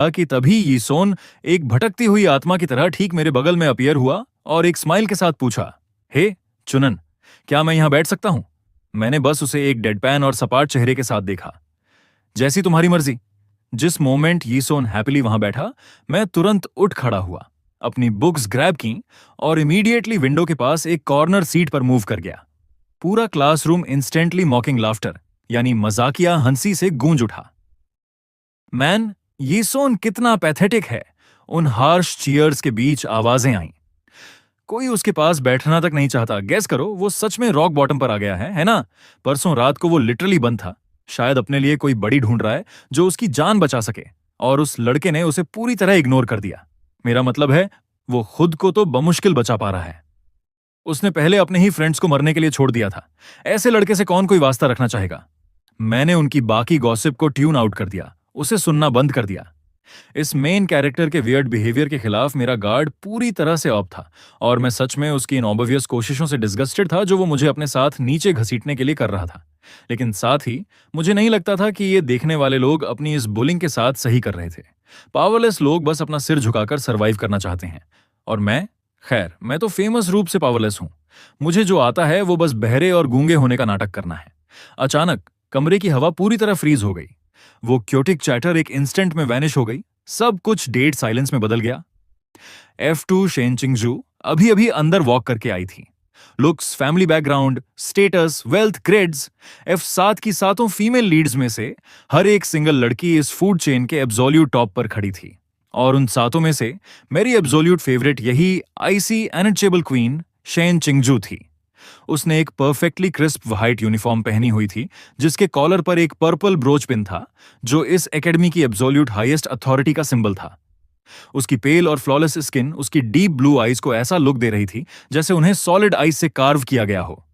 कि तभी यीसोन एक भटकती हुई आत्मा की तरह ठीक मेरे बगल में अपीयर हुआ और एक स्माइल के साथ पूछा, हे चुनन, क्या मैं यहां बैठ सकता हूं? मैंने बस उसे एक डेडपैन और सपाट चेहरे के साथ देखा। जैसी तुम्हारी मर्जी। जिस मोमेंट यीसोन हैप्पीली वहां बैठा, मैं तुरंत उठ खड़ा हुआ, अपनी बुक्स ग्रैब की और इमीडिएटली विंडो के पास एक कॉर्नर सीट पर मूव कर गया। पूरा क्लासरूम इंस्टेंटली मॉकिंग लाफ्टर यानी मजाकिया हंसी से गूंज उठा। मैन, यीसोन कितना पैथेटिक है। उन हार्श चीयर्स के बीच आवाजें आईं। कोई उसके पास बैठना तक नहीं चाहता। गेस करो, वो सच में रॉक बॉटम पर आ गया है ना? परसों रात को वो लिटरली बंद था। शायद अपने लिए कोई बड़ी ढूंढ रहा है जो उसकी जान बचा सके, और उस लड़के ने उसे पूरी तरह इग्नोर कर दिया। मेरा मतलब है, वो खुद को तो बमुश्किल बचा पा रहा है। उसने पहले अपने ही फ्रेंड्स को मरने के लिए छोड़ दिया था। ऐसे लड़के से कौन कोई वास्ता रखना चाहेगा? मैंने उनकी बाकी गॉसिप को ट्यून आउट कर दिया, उसे सुनना बंद कर दिया। इस मेन कैरेक्टर के वियर्ड बिहेवियर के खिलाफ मेरा गार्ड पूरी तरह से ऑफ था, और मैं सच में उसकी इन ऑब्वियस कोशिशों से डिस्गस्टेड था जो वो मुझे अपने साथ नीचे घसीटने के लिए कर रहा था। लेकिन साथ ही मुझे नहीं लगता था कि ये देखने वाले लोग अपनी इस बुलिंग के साथ सही कर रहे थे। पावरलेस लोग बस अपना सिर झुकाकर सर्वाइव करना चाहते हैं, और खैर, मैं तो फेमस रूप से पावरलेस हूं। मुझे जो आता है वो बस बहरे और गूंगे होने का नाटक करना है। अचानक कमरे की हवा पूरी तरह फ्रीज हो गई। वो क्योटिक चैटर एक इंस्टेंट में वैनिश हो गई। सब कुछ डेड साइलेंस में बदल गया। F2 शेन चिंगजू अभी अभी अंदर वॉक करके आई थी। Looks, family background, status, wealth, grades, F7 की सातों फीमेल लीड्स में से हर एक सिंगल लड़की इस फूड चेन के एब्सोल्यूट टॉप पर खड़ी थी, और उन सातों में से मेरी एब्सोल्यूट फेवरेट यही आईसी अनटचेबल क्वीन शेन चिंगजू थी। उसने एक परफेक्टली क्रिस्प व्हाइट यूनिफॉर्म पहनी हुई थी, जिसके कॉलर पर एक पर्पल ब्रोच पिन था, जो इस एकेडमी की एब्सोल्यूट हाईएस्ट अथॉरिटी का सिंबल था। उसकी पेल और फ्लॉलेस स्किन उसकी डीप ब्लू आईज को ऐसा लुक दे रही थी जैसे उन्हें सॉलिड आइस से कार्व किया गया हो।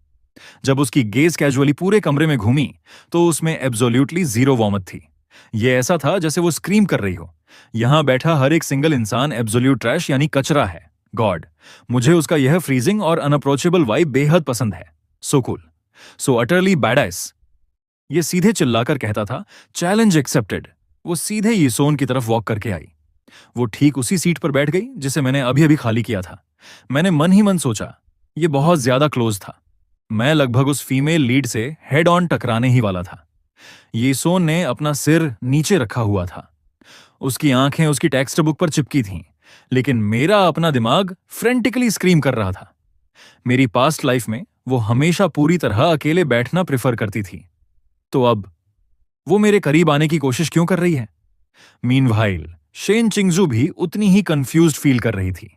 जब उसकी गेज कैजुअली पूरे कमरे में घूमी तो उसमें एब्सोल्यूटली जीरो वार्मथ थी। यह ऐसा था जैसे वो स्क्रीम कर रही हो, यहां बैठा हर एक सिंगल इंसान एब्सोल्यूट ट्रैश यानी कचरा है। गॉड, मुझे उसका यह फ्रीजिंग और अनअप्रोचेबल वाइब बेहद पसंद है। सो कूल, सो अटरली बैडएस। ये सीधे चिल्लाकर कहता था, चैलेंज एक्सेप्टेड। वो सीधे यीसोन की तरफ वॉक करके आई। वो ठीक उसी सीट पर बैठ गई जिसे मैंने अभी अभी खाली किया था। मैंने मन ही मन सोचा, ये बहुत ज्यादा क्लोज था। मैं लगभग उस फीमेल लीड से हेड ऑन टकराने ही वाला था। यीसोन ने अपना सिर नीचे रखा हुआ था। उसकी आंखें उसकी टेक्स्ट बुक पर चिपकी थीं, लेकिन मेरा अपना दिमाग फ्रेंटिकली स्क्रीम कर रहा था। मेरी पास्ट लाइफ में वो हमेशा पूरी तरह अकेले बैठना प्रेफर करती थी, तो अब वो मेरे करीब आने की कोशिश क्यों कर रही है? मीनवाइल शेन चिंगजू भी उतनी ही कंफ्यूज्ड फील कर रही थी।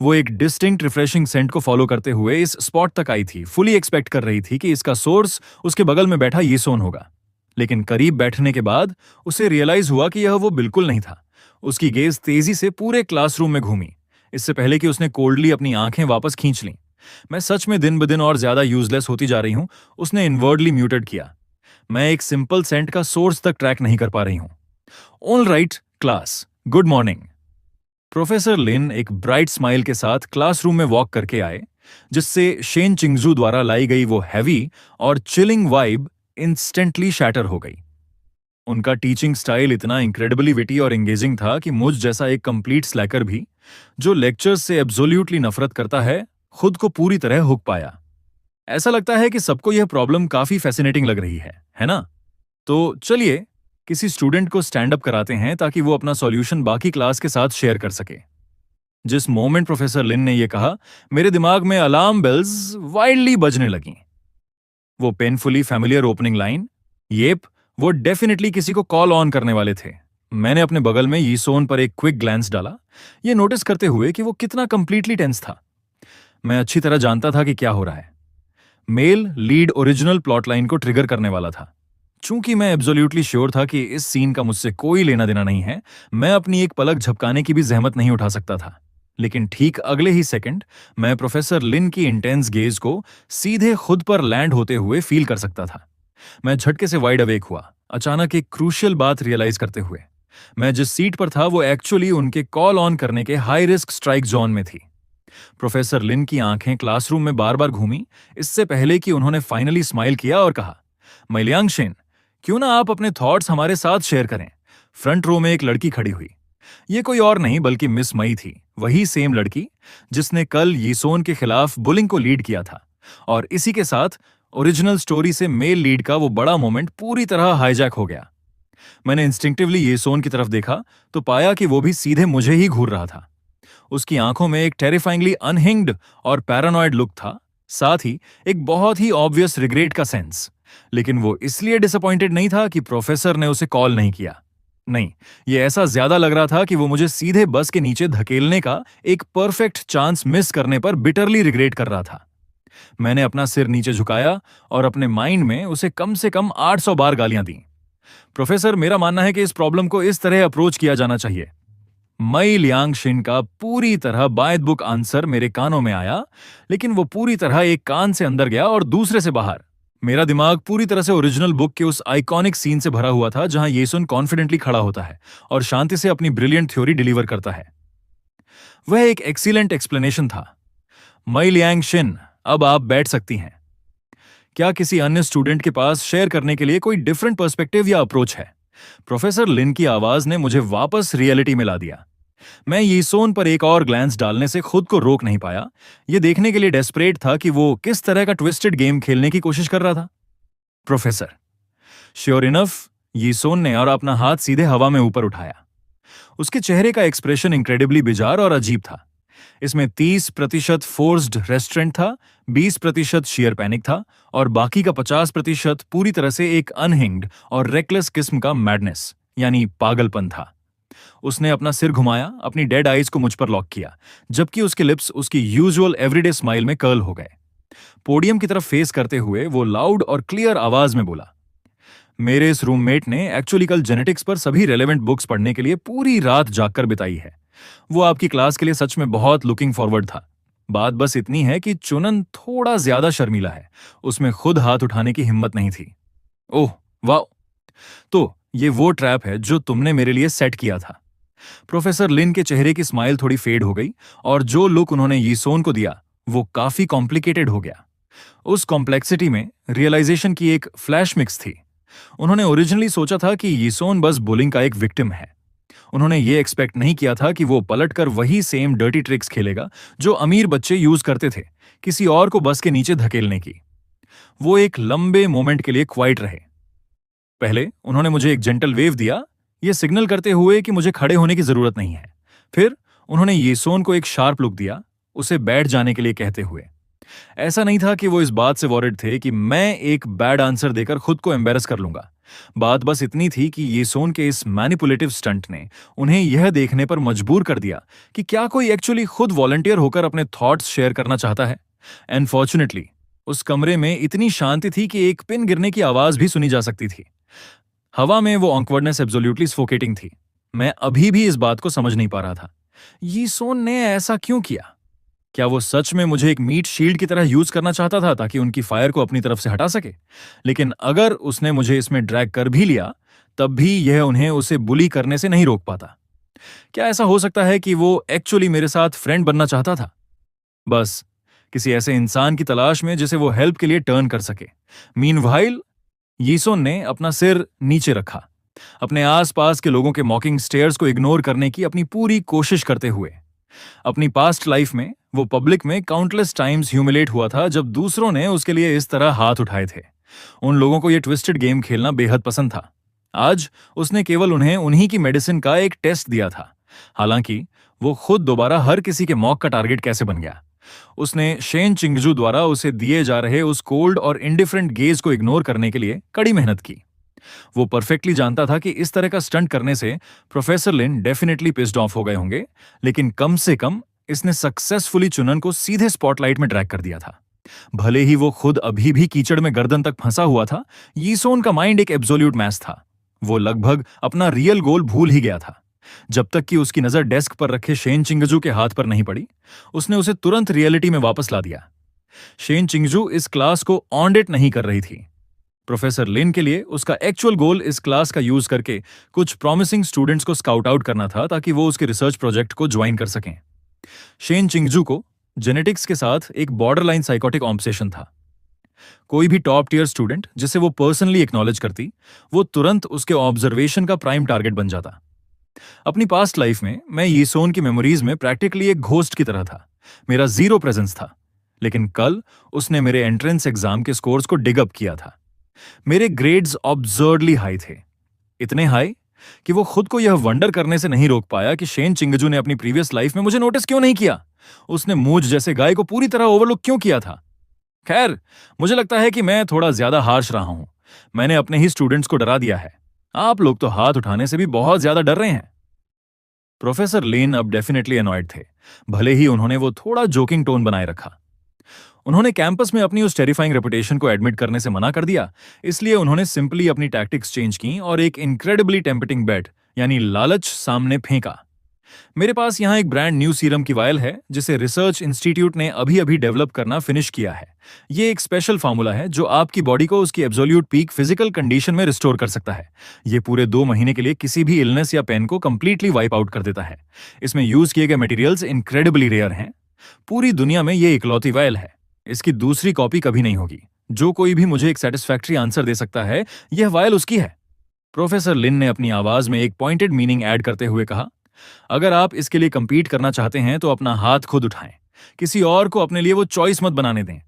वो एक डिस्टिंक्ट रिफ्रेशिंग सेंट को फॉलो करते हुए इस स्पॉट तक आई थी, फुली एक्सपेक्ट कर रही थी कि इसका सोर्स उसके बगल में बैठा यीसोन होगा। लेकिन करीब बैठने के बाद उसे रियलाइज हुआ कि यह वो बिल्कुल नहीं था। उसकी गेज तेजी से पूरे क्लासरूम में घूमी, इससे पहले कि उसने कोल्डली अपनी आंखें वापस खींच लीं। मैं सच में दिन ब दिन और ज्यादा यूजलेस होती जा रही हूं, उसने इनवर्डली म्यूटेड किया। मैं एक सिंपल सेंट का सोर्स तक ट्रैक नहीं कर पा रही हूं। All right class, good morning. Professor Lin एक ब्राइट स्माइल के साथ क्लासरूम में वॉक करके आए, जिससे शेन चिंगजू द्वारा लाई गई वो हैवी और चिलिंग वाइब इंस्टेंटली शैटर हो गई। उनका टीचिंग स्टाइल इतना इंक्रेडिबली विटी और एंगेजिंग था कि मुझ जैसा एक कंप्लीट स्लैकर भी, जो लेक्चर्स से एब्सोल्यूटली नफरत करता है, खुद को पूरी तरह हुक पाया। ऐसा लगता है कि सबको यह प्रॉब्लम काफी फैसिनेटिंग लग रही है ना? तो चलिए किसी स्टूडेंट को स्टैंड अप कराते हैं ताकि वो अपना सॉल्यूशन बाकी क्लास के साथ शेयर कर सके। जिस मोमेंट प्रोफेसर लिन ने यह कहा, मेरे दिमाग में अलार्म बेल्स वाइल्डली बजने लगीं। वो painfully familiar opening line, Yelp, वो डेफिनेटली किसी को कॉल ऑन करने वाले थे। मैंने अपने बगल में यीसोन पर एक क्विक ग्लैंस डाला, ये नोटिस करते हुए कि वो कितना कंप्लीटली टेंस था। मैं अच्छी तरह जानता था कि क्या हो रहा है। Male lead original plot line को ट्रिगर करने वाला था। चूंकि मैं एब्सोल्यूटली श्योर था कि इस सीन का मुझसे कोई लेना देना नहीं है, मैं अपनी एक पलक झपकाने की भी जहमत नहीं उठा सकता था। लेकिन ठीक अगले ही सेकंड मैं प्रोफेसर लिन की इंटेंस गेज को सीधे खुद पर लैंड होते हुए फील कर सकता था। मैं झटके से वाइड अवेक हुआ, अचानक एक क्रूशियल बात रियलाइज करते हुए। मैं जिस सीट पर था वो एक्चुअली उनके कॉल ऑन करने के हाई रिस्क स्ट्राइक जोन में थी। प्रोफेसर लिन की आंखें क्लासरूम में बार बार घूमी, इससे पहले कि उन्होंने फाइनली स्माइल किया और कहा, मैलियांग शेन, क्यों ना आप अपने थॉट्स हमारे साथ शेयर करें। फ्रंट रो में एक लड़की खड़ी हुई, ये कोई और नहीं बल्कि मिस मई थी, वही सेम लड़की जिसने कल यीसोन के खिलाफ बुलिंग को लीड किया था। और इसी के साथ ओरिजिनल स्टोरी से मेल लीड का वो बड़ा मोमेंट पूरी तरह हाईजैक हो गया। मैंने इंस्टिंक्टिवली येसोन की तरफ देखा तो पाया कि वो भी सीधे मुझे ही घूर रहा था। उसकी आंखों में एक टेरिफाइंगली अनहिंग्ड और पैरानॉइड लुक था, साथ ही एक बहुत ही ऑब्वियस रिग्रेट का सेंस। लेकिन वो इसलिए डिसअपॉइंटेड नहीं था कि प्रोफेसर ने उसे कॉल नहीं किया। नहीं, ये ऐसा ज्यादा लग रहा था कि वो मुझे सीधे बस के नीचे धकेलने का एक परफेक्ट चांस मिस करने पर बिटरली रिग्रेट कर रहा था। मैंने अपना सिर नीचे झुकाया और अपने माइंड में उसे कम से कम 800 बार गालियां दी। प्रोफेसर, मेरा मानना है कि इस प्रॉब्लम को इस तरह अप्रोच किया जाना चाहिए। मई लियांग शिन का पूरी तरह बाय बुक आंसर मेरे कानों में आया, लेकिन वो पूरी तरह एक कान से अंदर गया और दूसरे से बाहर। मेरा दिमाग पूरी तरह से ओरिजिनल बुक के उस आइकॉनिक सीन से भरा हुआ था जहां येसुन कॉन्फिडेंटली खड़ा होता है और शांति से अपनी ब्रिलियंट थ्योरी डिलीवर करता है। वह एक एक्सीलेंट एक्सप्लेनेशन था। मई लियांग शिन, अब आप बैठ सकती हैं। क्या किसी अन्य स्टूडेंट के पास शेयर करने के लिए कोई डिफरेंट पर्सपेक्टिव या अप्रोच है? प्रोफेसर लिन की आवाज ने मुझे वापस रियलिटी में ला दिया। मैं यीसोन पर एक और ग्लैंस डालने से खुद को रोक नहीं पाया, यह देखने के लिए डेस्परेट था कि वो किस तरह का ट्विस्टेड गेम खेलने की कोशिश कर रहा था। प्रोफेसर, श्योर इनफ, यीसोन ने और अपना हाथ सीधे हवा में ऊपर उठाया। उसके चेहरे का एक्सप्रेशन इंक्रेडिबली बिजार और अजीब था। इसमें 30% फोर्स्ड रेस्टोरेंट था, 20% शेयर पैनिक था और बाकी का 50% पूरी तरह से एक अनहिंग्ड और रेकलेस किस्म का मैडनेस यानी पागलपन था। उसने अपना सिर घुमाया, अपनी डेड आईज को मुझ पर लॉक किया, जबकि उसके लिप्स उसकी यूजुअल एवरीडे स्माइल में कर्ल हो गए। पोडियम की तरफ फेस करते हुए वो लाउड और क्लियर आवाज में बोला, मेरे इस रूममेट ने एक्चुअली कल जेनेटिक्स पर सभी रेलेवेंट बुक्स पढ़ने के लिए पूरी रात जागकर बिताई है। वो आपकी क्लास के लिए सच में बहुत लुकिंग फॉरवर्ड था। बात बस इतनी है कि चुनन थोड़ा ज्यादा शर्मीला है, उसमें खुद हाथ उठाने की हिम्मत नहीं थी। ओह वाह, तो ये वो ट्रैप है जो तुमने मेरे लिए सेट किया था। प्रोफेसर लिन के चेहरे की स्माइल थोड़ी फेड हो गई और जो लुक उन्होंने यीसोन को दिया वो काफी कॉम्प्लिकेटेड हो गया। उस कॉम्प्लेक्सिटी में रियलाइजेशन की एक फ्लैश मिक्स थी। उन्होंने ओरिजिनली सोचा था कि यीसोन बस बुलिंग का एक विक्टिम है। उन्होंने ये एक्सपेक्ट नहीं किया था कि वो पलटकर वही सेम डर्टी ट्रिक्स खेलेगा जो अमीर बच्चे यूज करते थे, किसी और को बस के नीचे धकेलने की। वो एक लंबे मोमेंट के लिए क्वाइट रहे। पहले उन्होंने मुझे एक जेंटल वेव दिया, ये सिग्नल करते हुए कि मुझे खड़े होने की जरूरत नहीं है। फिर उन्होंने येसोन को एक शार्प लुक दिया, उसे बैठ जाने के लिए कहते हुए। ऐसा नहीं था कि वो इस बात से वॉरिड थे कि मैं एक बैड आंसर देकर खुद को एम्बेरस कर लूंगा। बात बस इतनी थी कि येसोन के इस मैनिपुलेटिव स्टंट ने उन्हें यह देखने पर मजबूर कर दिया कि क्या कोई एक्चुअली खुद वॉलंटियर होकर अपने थॉट्स शेयर करना चाहता है। अनफॉर्चुनेटली उस कमरे में इतनी शांति थी कि एक पिन गिरने की आवाज भी सुनी जा सकती थी। हवा में वो ऑकवर्डनेस एब्सोल्युटली सफोकेटिंग थी। मैं अभी भी इस बात को समझ नहीं पा रहा था, यीसोन ने ऐसा क्यों किया? क्या वो सच में मुझे एक मीट शील्ड की तरह यूज करना चाहता था ताकि उनकी फायर को अपनी तरफ से हटा सके? लेकिन अगर उसने मुझे इसमें ड्रैग कर भी लिया, तब भी यह उन्हें उसे बुली करने से नहीं रोक पाता। क्या ऐसा हो सकता है कि वो एक्चुअली मेरे साथ फ्रेंड बनना चाहता था, बस किसी ऐसे इंसान की तलाश में जिसे वो हेल्प के लिए टर्न कर सके? मीनवाइल यीसोन ने अपना सिर नीचे रखा, अपने आसपास के लोगों के मॉकिंग स्टेयर्स को इग्नोर करने की अपनी पूरी कोशिश करते हुए। अपनी पास्ट लाइफ में वो पब्लिक में काउंटलेस टाइम्स ह्यूमिलेट हुआ था जब दूसरों ने उसके लिए इस तरह हाथ उठाए थे। उन लोगों को ये ट्विस्टेड गेम खेलना बेहद पसंद था। आज उसने केवल उन्हें उन्हीं की मेडिसिन का एक टेस्ट दिया था। हालांकि वो खुद दोबारा हर किसी के मॉक का टारगेट कैसे बन गया? उसने शेन चिंगजू द्वारा उसे दिए जा रहे उस कोल्ड और इंडिफरेंट गेज को इग्नोर करने के लिए कड़ी मेहनत की। वो परफेक्टली जानता था कि इस तरह का स्टंट करने से प्रोफेसर लिन डेफिनेटली पिस्ड ऑफ हो गए होंगे, लेकिन कम से कम इसने सक्सेसफुली चुनन को सीधे स्पॉटलाइट में ड्रैग कर दिया था। भले ही वो खुद अभी भी कीचड़ में गर्दन तक फंसा हुआ था, यीसोन का माइंड एक एब्सोल्यूट मैच था। वो लगभग अपना रियल गोल भूल ही गया था। जब तक कि उसकी नजर डेस्क पर रखे शेन चिंगजू के हाथ पर नहीं पड़ी, उसने उसे तुरंत रियलिटी में वापस ला दिया। शेन चिंगजू इस क्लास को ऑडिट नहीं कर रही थी। प्रोफेसर लिन के लिए उसका एक्चुअल गोल इस क्लास का यूज करके कुछ प्रॉमिसिंग स्टूडेंट्स को स्काउट आउट करना था ताकि वो उसके रिसर्च प्रोजेक्ट को ज्वाइन कर सकें। शेन चिंगजू को जेनेटिक्स के साथ एक बॉर्डरलाइन साइकोटिक ऑब्सेशन था। कोई भी टॉप टियर स्टूडेंट जिसे वो पर्सनली एक्नॉलेज करती, वो तुरंत उसके ऑब्जर्वेशन का प्राइम टारगेट बन जाता। अपनी पास्ट लाइफ में मैं यीसोन की मेमोरीज में प्रैक्टिकली एक घोस्ट की तरह था। मेरा जीरो प्रेजेंस था। लेकिन कल उसने मेरे एंट्रेंस एग्जाम के स्कोर्स को डिग अप किया था। मेरे ग्रेड्स ऑब्जर्वली हाई थे, इतने हाई कि वो खुद को यह वंडर करने से नहीं रोक पाया कि शेन चिंगजू ने अपनी प्रीवियस लाइफ में मुझे नोटिस क्यों नहीं किया। उसने मूझ जैसे गाय को पूरी तरह ओवरलुक क्यों किया था। खैर, मुझे लगता है कि मैं थोड़ा ज्यादा हार्श रहा हूं। मैंने अपने ही स्टूडेंट्स को डरा दिया है। आप लोग तो हाथ उठाने से भी बहुत ज्यादा डर रहे हैं। प्रोफेसर लेन अब डेफिनेटली अनॉयड थे, भले ही उन्होंने वो थोड़ा जोकिंग टोन बनाए रखा। उन्होंने कैंपस में अपनी उस टेरिफाइंग रेपुटेशन को एडमिट करने से मना कर दिया, इसलिए उन्होंने सिंपली अपनी टैक्टिक्स चेंज की और एक इनक्रेडिबली टेम्पटिंग बेट यानी लालच सामने फेंका। मेरे पास यहाँ एक ब्रांड न्यू सीरम की वायल है जिसे रिसर्च इंस्टीट्यूट ने अभी अभी डेवलप करना फिनिश किया है। ये एक स्पेशल फार्मूला है जो आपकी बॉडी को उसकी एब्सोल्यूट पीक फिजिकल कंडीशन में रिस्टोर कर सकता है। ये पूरे 2 महीने के लिए किसी भी इलनेस या पेन को कंप्लीटली वाइप आउट कर देता है। इसमें यूज किए गए मटेरियल्स इनक्रेडिबली रेयर हैं। पूरी दुनिया में ये इकलौती वायल है। इसकी दूसरी कॉपी कभी नहीं होगी। जो कोई भी मुझे एक सेटिस्फैक्ट्री आंसर दे सकता है, यह वायल उसकी है। प्रोफेसर लिन ने अपनी आवाज में एक पॉइंटेड मीनिंग ऐड करते हुए कहा, अगर आप इसके लिए कंपीट करना चाहते हैं तो अपना हाथ खुद उठाएं। किसी और को अपने लिए वो चॉइस मत बनाने दें।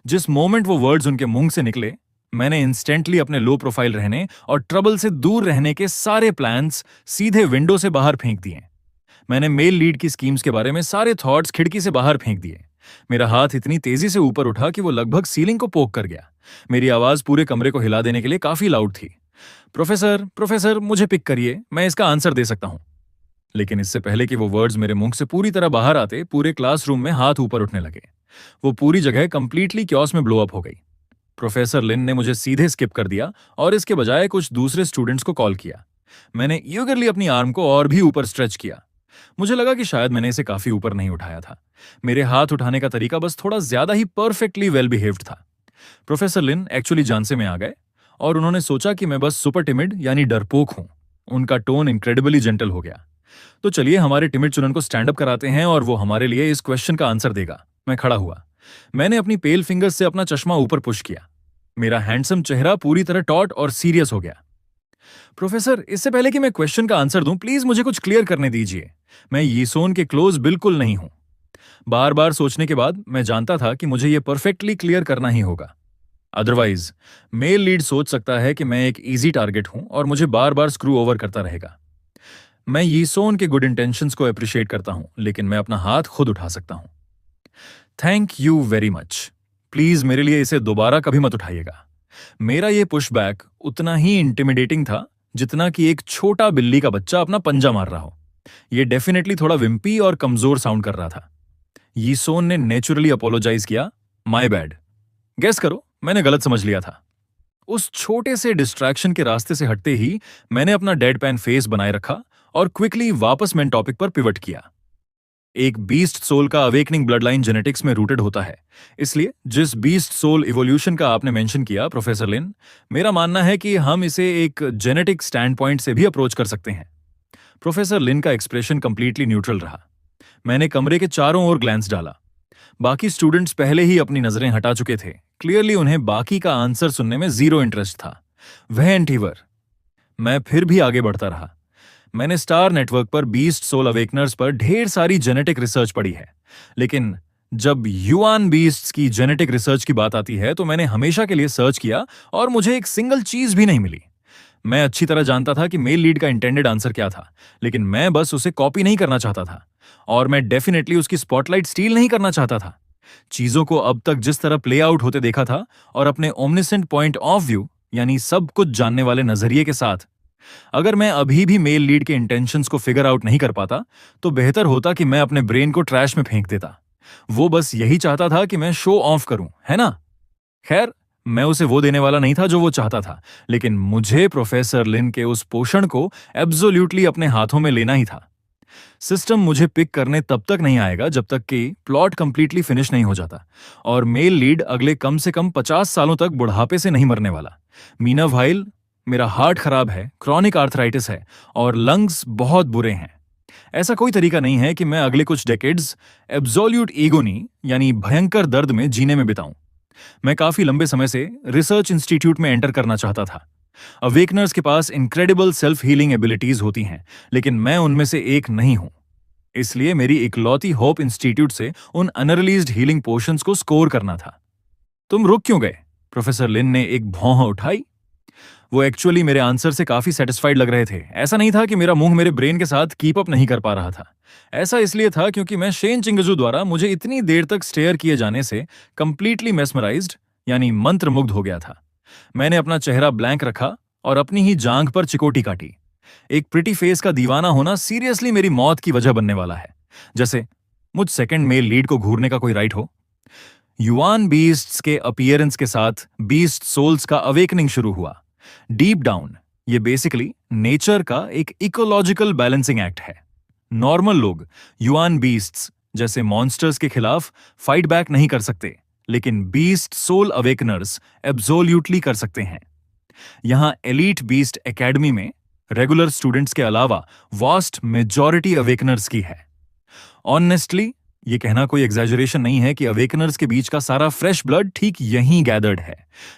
जिस मोमेंट वो वर्ड्स उनके मुंह से निकले, मैंने इंस्टेंटली अपने लो प्रोफाइल रहने और ट्रबल से दूर रहने के सारे प्लान्स सीधे विंडो से बाहर फेंक दिए। मैंने मेल लीड की स्कीम्स के बारे में सारे थॉट्स खिड़की से बाहर फेंक दिए। मेरा हाथ इतनी तेजी से ऊपर उठा कि वो लगभग सीलिंग को पोक कर गया। मेरी आवाज पूरे कमरे को हिला देने के लिए काफी लाउड थी। प्रोफेसर, प्रोफेसर, मुझे पिक करिए, मैं इसका आंसर दे सकता हूं। लेकिन इससे पहले कि वो वर्ड्स मेरे मुंह से पूरी तरह बाहर आते, पूरे क्लासरूम में हाथ ऊपर उठने लगे। वो पूरी जगह कंप्लीटली क्योस में ब्लो अप हो गई। प्रोफेसर लिन ने मुझे सीधे स्किप कर दिया और इसके बजाय कुछ दूसरे स्टूडेंट्स को कॉल किया। मैंने ईगरली अपनी आर्म को और भी ऊपर स्ट्रेच किया। मुझे लगा कि शायद मैंने इसे काफी ऊपर नहीं उठाया था। मेरे हाथ उठाने का तरीका बस थोड़ा ज्यादा ही परफेक्टली वेल बिहेव्ड था। प्रोफेसर लिन एक्चुअली जानसे में आ गए और उन्होंने सोचा कि मैं बस सुपर टिमिड यानी डरपोक हूं। उनका टोन इनक्रेडिबली जेंटल हो गया। तो चलिए हमारे टिमिड चुनन को स्टैंड अप कराते हैं और वो हमारे लिए इस क्वेश्चन का आंसर देगा। मैं खड़ा हुआ। मैंने अपनी पेल फिंगर्स से अपना चश्मा ऊपर पुश किया। मेरा हैंडसम चेहरा पूरी तरह टॉट और सीरियस हो गया। प्रोफेसर, इससे पहले कि मैं क्वेश्चन का आंसर दूं, प्लीज मुझे कुछ क्लियर करने दीजिए। मैं यीसोन के क्लोज बिल्कुल नहीं हूं। बार बार सोचने के बाद मैं जानता था कि मुझे यह परफेक्टली क्लियर करना ही होगा। अदरवाइज मेल लीड सोच सकता है कि मैं एक इजी टारगेट हूं और मुझे बार बार स्क्रू ओवर करता रहेगा। मैं यीसोन के गुड इंटेंशंस को अप्रिशिएट करता हूं, लेकिन मैं अपना हाथ खुद उठा सकता हूं। Thank you very much. Please मेरे लिए इसे दोबारा कभी मत उठाइएगा। मेरा ये पुशबैक उतना ही इंटिमिडेटिंग था जितना कि एक छोटा बिल्ली का बच्चा अपना पंजा मार रहा हो। ये डेफिनेटली थोड़ा विम्पी और कमजोर साउंड कर रहा था। यीसोन ने नेचुरली अपोलोजाइज किया, माय बैड। गेस करो, मैंने गलत समझ लिया था। उस छोटे से डिस्ट्रैक्शन के रास्ते से हटते ही मैंने अपना डेड पैन फेस बनाए रखा और क्विकली वापस मेन टॉपिक पर पिवट किया। एक बीस्ट सोल का अवेकनिंग ब्लड लाइन जेनेटिक्स में रूटेड होता है। इसलिए जिस बीस्ट सोल इवोल्यूशन का आपने मेंशन किया प्रोफेसर लिन, मेरा मानना है कि हम इसे एक जेनेटिक स्टैंड पॉइंट से भी अप्रोच कर सकते हैं। प्रोफेसर लिन का एक्सप्रेशन कंप्लीटली न्यूट्रल रहा। मैंने कमरे के चारों ओर ग्लैंस डाला। बाकी स्टूडेंट्स पहले ही अपनी नजरें हटा चुके थे। क्लियरली उन्हें बाकी का आंसर सुनने में जीरो इंटरेस्ट था। वह एंटीवर। मैं फिर भी आगे बढ़ता रहा। मैंने स्टार नेटवर्क पर बीस्ट सोल अवेकनर्स पर ढेर सारी जेनेटिक रिसर्च पढ़ी है, लेकिन जब युआन बीस्ट्स की जेनेटिक रिसर्च की बात आती है तो मैंने हमेशा के लिए सर्च किया और मुझे एक सिंगल चीज भी नहीं मिली। मैं अच्छी तरह जानता था कि मेल लीड का इंटेंडेड आंसर क्या था, लेकिन मैं बस उसे कॉपी नहीं करना चाहता था और मैं डेफिनेटली उसकी स्पॉटलाइट स्टील नहीं करना चाहता था। चीजों को अब तक जिस तरह प्ले आउट होते देखा था और अपने ओमनिसेंट पॉइंट ऑफ व्यू यानी सब कुछ जानने वाले नजरिए के साथ, अगर मैं अभी भी मेल लीड के इंटेंशंस को फिगर आउट नहीं कर पाता तो बेहतर होता कि मैं अपने ब्रेन को ट्रैश में फेंक देता। वो बस यही चाहता था कि मैं शो ऑफ करूं, है ना? खैर, मैं उसे वो देने वाला नहीं था जो वो चाहता था, लेकिन मुझे प्रोफेसर लिन के उस पोषण को एब्सोल्यूटली अपने हाथों में लेना ही था। सिस्टम मुझे पिक करने तब तक नहीं आएगा जब तक कि प्लॉट कंप्लीटली फिनिश नहीं हो जाता और मेल लीड अगले कम से कम 50 सालों तक बुढ़ापे से नहीं मरने वाला। मीना भाईल, मेरा हार्ट खराब है, क्रॉनिक आर्थराइटिस है और लंग्स बहुत बुरे हैं। ऐसा कोई तरीका नहीं है कि मैं अगले कुछ डेकेड्स एब्सोल्यूट एगोनी यानी भयंकर दर्द में जीने में बिताऊं। मैं काफी लंबे समय से रिसर्च इंस्टीट्यूट में एंटर करना चाहता था, अवेकनर्स के पास इनक्रेडिबल सेल्फ हीलिंग एबिलिटीज होती हैं, लेकिन मैं उनमें से एक नहीं हूं। इसलिए मेरी इकलौती होप इंस्टीट्यूट से उन अनरिलीज्ड हीलिंग पोशंस को स्कोर करना था। तुम रुक क्यों गए? प्रोफेसर लिन ने एक भौं उठाई। वो एक्चुअली मेरे आंसर से काफी सेटिस्फाइड लग रहे थे। ऐसा नहीं था कि मेरा मुंह मेरे ब्रेन के साथ कीप अप नहीं कर पा रहा था। ऐसा इसलिए था क्योंकि मैं शेन चिंगजू द्वारा मुझे इतनी देर तक स्टेयर किए जाने से कंप्लीटली मेस्मराइज्ड यानी मंत्रमुग्ध हो गया था। मैंने अपना चेहरा ब्लैंक रखा और अपनी ही जांघ पर चिकोटी काटी। एक प्रिटी फेस का दीवाना होना सीरियसली मेरी मौत की वजह बनने वाला है, जैसे मुझ सेकंड मेल लीड को घूरने का कोई राइट हो। युआन बीस्ट्स के अपीयरेंस के साथ बीस्ट सोल्स का अवेकनिंग शुरू हुआ। डीप डाउन ये बेसिकली नेचर का एक इकोलॉजिकल बैलेंसिंग एक्ट है। नॉर्मल लोग युआन बीस्ट्स जैसे मॉन्स्टर्स के खिलाफ फाइट बैक नहीं कर सकते, लेकिन बीस्ट सोल अवेकनर्स एब्सोल्यूटली कर सकते हैं। यहां एलीट बीस्ट एकेडमी में रेगुलर स्टूडेंट्स के अलावा वास्ट मेजॉरिटी अवेकनर्स की है। ऑनेस्टली ये कहना कोई एग्जैजरेशन नहीं है कि अवेकनर्स के बीच का सारा फ्रेश ब्लड ठीक यहीं गैदर्ड है।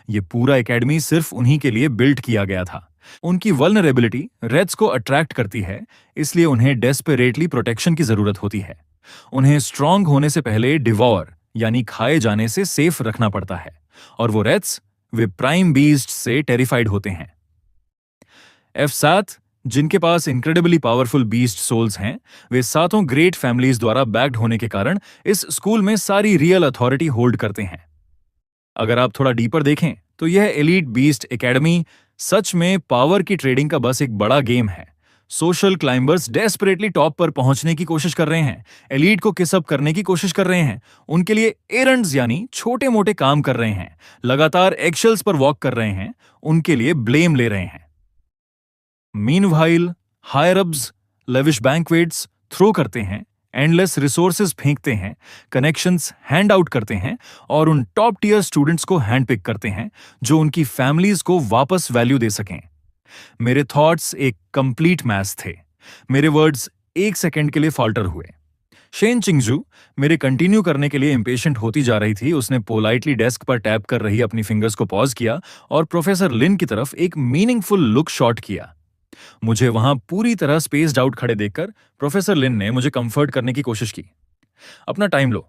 ये पूरा एकेडमी सिर्फ उन्हीं के लिए बिल्ड किया गया था। उनकी वल्नरेबिलिटी रेड्स को अट्रैक्ट करती है, इसलिए उन्हें डेस्परेटली प्रोटेक्शन की जरूरत होती है। उन्हें स्ट्रांग होने से पहले डिवॉर यानी खाए जाने से सेफ रखना पड़ता है, और वो रेड्स वे प्राइम बीस्ट से टेरिफाइड होते हैं। F7 जिनके पास इनक्रेडिबली पावरफुल बीस्ट सोल्स हैं, वे सातों ग्रेट फैमिलीज द्वारा बैक्ड होने के कारण इस स्कूल में सारी रियल अथॉरिटी होल्ड करते हैं। अगर आप थोड़ा डीपर देखें तो यह एलीट बीस्ट एकेडमी सच में पावर की ट्रेडिंग का बस एक बड़ा गेम है। सोशल क्लाइंबर्स डेस्परेटली टॉप पर पहुंचने की कोशिश कर रहे हैं, एलीट को किसअप करने की कोशिश कर रहे हैं, उनके लिए एरंड्स यानी छोटे मोटे काम कर रहे हैं, लगातार एक्शल्स पर वॉक कर रहे हैं, उनके लिए ब्लेम ले रहे हैं। Meanwhile higher ups lavish banquets throw करते हैं, एंडलेस रिसोर्सेज फेंकते हैं, कनेक्शंस हैंड आउट करते हैं और उन टॉप टियर स्टूडेंट्स को हैंड पिक करते हैं जो उनकी फैमिलीज को वापस वैल्यू दे सकें। मेरे थॉट्स एक कंप्लीट मैस थे। मेरे वर्ड्स एक सेकंड के लिए फॉल्टर हुए। शेन चिंगजू मेरे कंटिन्यू करने के लिए इंपेशेंट होती जा रही थी। उसने पोलाइटली डेस्क पर टैप कर रही अपनी फिंगर्स को पॉज किया और प्रोफेसर लिन की तरफ एक मीनिंगफुल लुक शॉट किया। मुझे वहां पूरी तरह स्पेस्ड आउट खड़े देखकर प्रोफेसर लिन ने मुझे कंफर्ट करने की कोशिश की। अपना टाइम लो,